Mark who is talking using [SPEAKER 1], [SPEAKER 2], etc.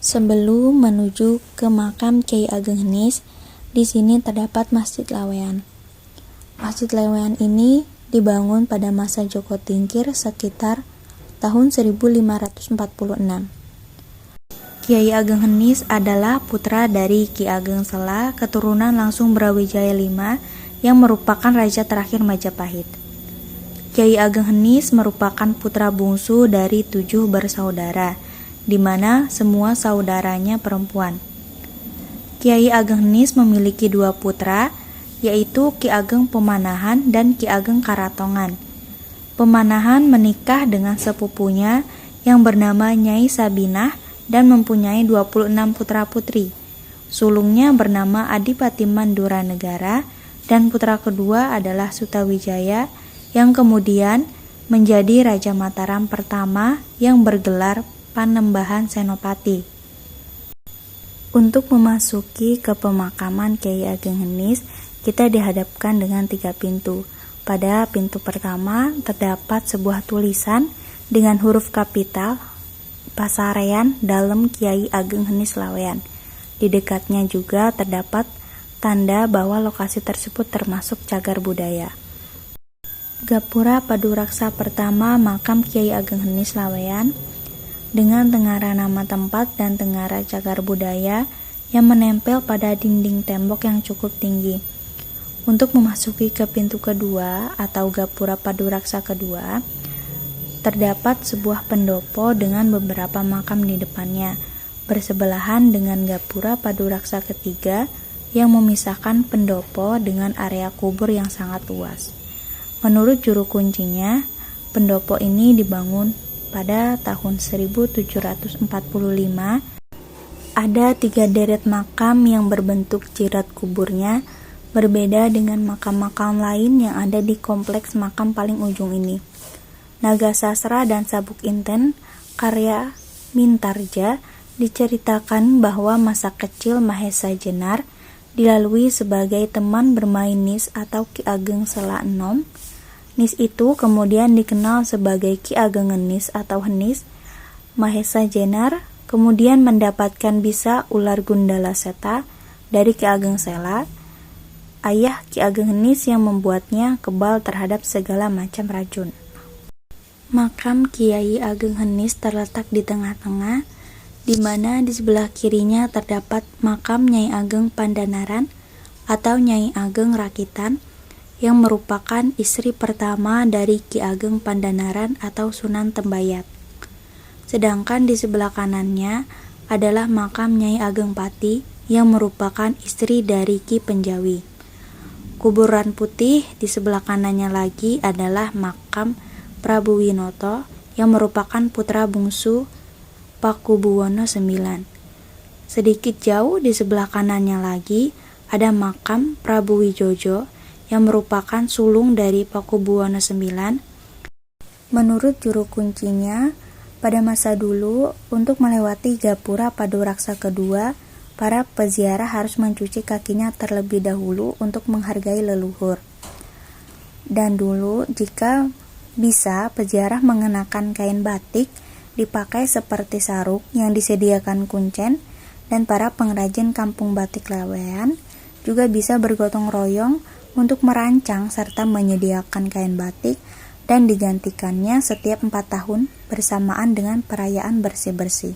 [SPEAKER 1] Sebelum menuju ke makam Kyai Ageng Henis, di sini terdapat Masjid Laweyan. Masjid Laweyan ini dibangun pada masa Joko Tingkir sekitar tahun 1546. Kyai Ageng Henis adalah putra dari Ki Ageng Sela, keturunan langsung Brawijaya V yang merupakan raja terakhir Majapahit. Kyai Ageng Henis merupakan putra bungsu dari 7 bersaudara, di mana semua saudaranya perempuan. Kyai Ageng Henis memiliki 2 putra, yaitu Ki Ageng Pemanahan dan Ki Ageng Karatongan. Pemanahan menikah dengan sepupunya yang bernama Nyai Sabinah dan mempunyai 26 putra-putri. Sulungnya bernama Adipati Mandura Negara dan putra kedua adalah Sutawijaya yang kemudian menjadi Raja Mataram pertama yang bergelar Panembahan Senopati. Untuk memasuki ke pemakaman Kyai Ageng Henis, kita dihadapkan dengan 3 pintu. Pada pintu pertama terdapat sebuah tulisan dengan huruf kapital Pasarean Dalem Kyai Ageng Henis Laweyan. Di dekatnya juga terdapat tanda bahwa lokasi tersebut termasuk cagar budaya. Gapura Paduraksa pertama makam Kyai Ageng Henis Laweyan dengan tengara nama tempat dan tengara cagar budaya yang menempel pada dinding tembok yang cukup tinggi. Untuk memasuki ke pintu kedua atau Gapura Paduraksa kedua, terdapat sebuah pendopo dengan beberapa makam di depannya, bersebelahan dengan Gapura Paduraksa ketiga yang memisahkan pendopo dengan area kubur yang sangat luas. Menurut juru kuncinya, pendopo ini dibangun pada tahun 1745. Ada 3 deret makam yang berbentuk jirat kuburnya, berbeda dengan makam-makam lain yang ada di kompleks makam paling ujung ini. Naga Sasra dan Sabuk Inten karya Mintarja diceritakan bahwa masa kecil Mahesa Jenar dilalui sebagai teman bermain nis atau Ki Ageng Sela Enom. Nis itu kemudian dikenal sebagai Ki Ageng Henis atau Henis. Mahesa Jenar kemudian mendapatkan bisa ular Gundala Seta dari Ki Ageng Sela, ayah Ki Ageng Henis, yang membuatnya kebal terhadap segala macam racun. Makam Kyai Ageng Henis terletak di tengah-tengah, di mana di sebelah kirinya terdapat makam Nyai Ageng Pandanaran atau Nyai Ageng Rakitan yang merupakan istri pertama dari Ki Ageng Pandanaran atau Sunan Tembayat. Sedangkan di sebelah kanannya adalah makam Nyai Ageng Pati yang merupakan istri dari Ki Penjawi. Kuburan putih di sebelah kanannya lagi adalah makam Prabu Winoto yang merupakan putra bungsu Pakubuwono IX. Sedikit jauh di sebelah kanannya lagi ada makam Prabu Wijojo yang merupakan sulung dari Pakubuwono IX. Menurut juru kuncinya, pada masa dulu untuk melewati Gapura Paduraksa kedua, para peziarah harus mencuci kakinya terlebih dahulu untuk menghargai leluhur. Dan dulu jika bisa, peziarah mengenakan kain batik dipakai seperti sarung yang disediakan kuncen, dan para pengrajin kampung batik Laweyan juga bisa bergotong royong untuk merancang serta menyediakan kain batik dan digantikannya setiap 4 tahun bersamaan dengan perayaan bersih-bersih.